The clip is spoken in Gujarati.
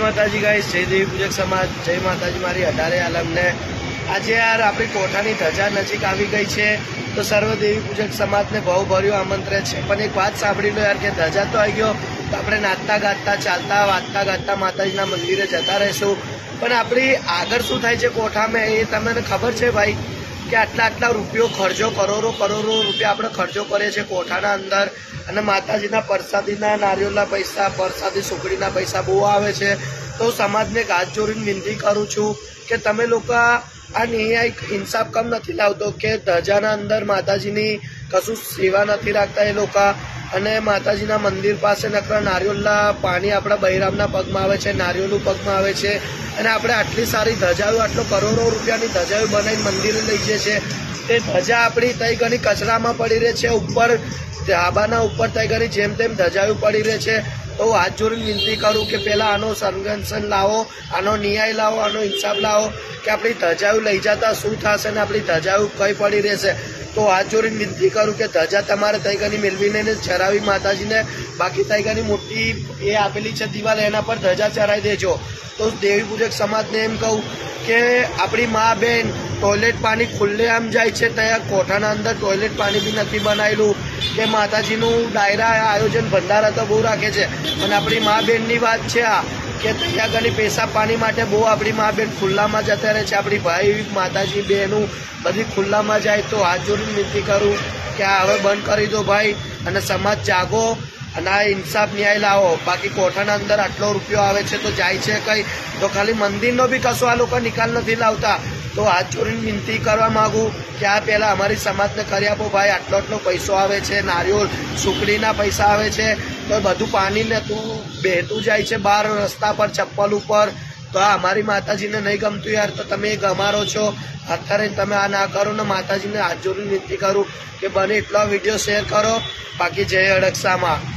માતાજી ગાઈસ, જય દેવી પૂજક સમાજ, જય માતાજી મારી 18 આલમને। આજે યાર આપણી કોઠાની ધજા નજીક આવી ગઈ છે, તો સર્વ દેવી પૂજક સમાજને ભાવભર્યું આમંત્રણ છે। પણ એક વાત સાંભળી લો યાર કે ધજા તો આવી ગયો, તો આપણે નાચતા ગાતા ચાલતા વાગતા ગાતા માતાજીના મંદિરે જતા રહીશું। પણ આપણી આગળ શું થાય છે કોઠામાં એ તમને ખબર છે ભાઈ? કે આટલા રૂપિયો ખર્ચો, કરોડો રૂપિયા આપણે ખર્ચો કરીએ છીએ કોઠાના અંદર, અને માતાજીના પ્રસાદીના નારિયેળના પૈસા, પ્રસાદી સુખડીના પૈસા બહુ આવે છે। તો સમાજને હાથ જોડીને વિનંતી કરું છું કે તમે લોકો આ ન્યાય ઇન્સાફ કમ નથી લાવતો કે ધજાના અંદર માતાજીની કશું સેવા નથી રાખતા એ લોકો, અને માતાજીના મંદિર પાસે નકરા નારિયેળના પાણી આપણા બૈરામના પગમાં આવે છે, નારિયેળનું પગમાં આવે છે, અને આપણે આટલી સારી ધજાઓ, આટલો કરોડો રૂપિયાની ધજાઓ બનાવીને મંદિરે લઈ જઈએ છીએ। તે ધજા આપણી તઈ ઘણી કચરામાં પડી રહે છે, ઉપર ધાબાના ઉપર તઈ ઘણી જેમ તેમ ધજાઓ પડી રહે છે। તો હાથ જોડીને વિનંતી કરું કે પહેલાં આનો સંરક્ષણ લાવો, આનો ન્યાય લાવો, આનો ઇન્સાફ લાવો કે આપણી ધજાઓ લઈ જતા શું થશે ને આપણી ધજાઓ કઈ પડી રહેશે। તો હાથ જોડીને વિનંતી કરું કે ધજા તમારે તઈ ઘણી મેળવીને ચરાવી માતાજીને, બાકી તઈ ઘણી મોટી એ આપેલી છે દિવાલ, એના પર ધજા ચરાવી દેજો। તો દેવી પૂજક સમાજને એમ કહું કે આપણી મા બેન ટોયલેટ પાણી ખુલ્લે આમ જાય છે, ત્યાં કોઠાના અંદર ટોયલેટ પાણી બી નથી બનાવેલું, કે માતાજીનું ડાયરા આયોજન ભંડારા તો બહુ રાખે છે, પણ આપણી મા બેનની વાત છે આ કે ત્યાં ઘણી પેશાબ પાણી માટે બહુ આપણી મા બેન ખુલ્લામાં જતા રહે છે, આપણી ભાઈ માતાજી બહેનું બધી ખુલ્લામાં જાય। તો હાથ જોડીને વિનંતી કરું કે આ હવે બંધ કરી દો ભાઈ, અને સમાજ જાગો અને આ ઇન્સાફ ન્યાય લાવો। બાકી કોઠાના અંદર આટલો રૂપિયો આવે છે તો જાય છે કંઈ, તો ખાલી મંદિરનો બી કશો આ લોકો નિકાલ નથી લાવતા। તો હાથ જોડીને વિનંતી કરવા માગું કે આ પહેલાં અમારી સમાજને કરી આપો ભાઈ, આટલો પૈસો આવે છે, નારિયેળ સુખડીના પૈસા આવે છે, તો બધું પાણીને તું બહેતું જાય છે બહાર રસ્તા પર, ચપ્પલ ઉપર। તો આ અમારી માતાજીને નહીં ગમતું યાર, તો તમે ગમારો છો, અત્યારે તમે આ ના કરો ને। માતાજીને હાથ જોડીને વિનંતી કરું કે બને એટલો વિડીયો શેર કરો। બાકી જય અડક્ષામાં।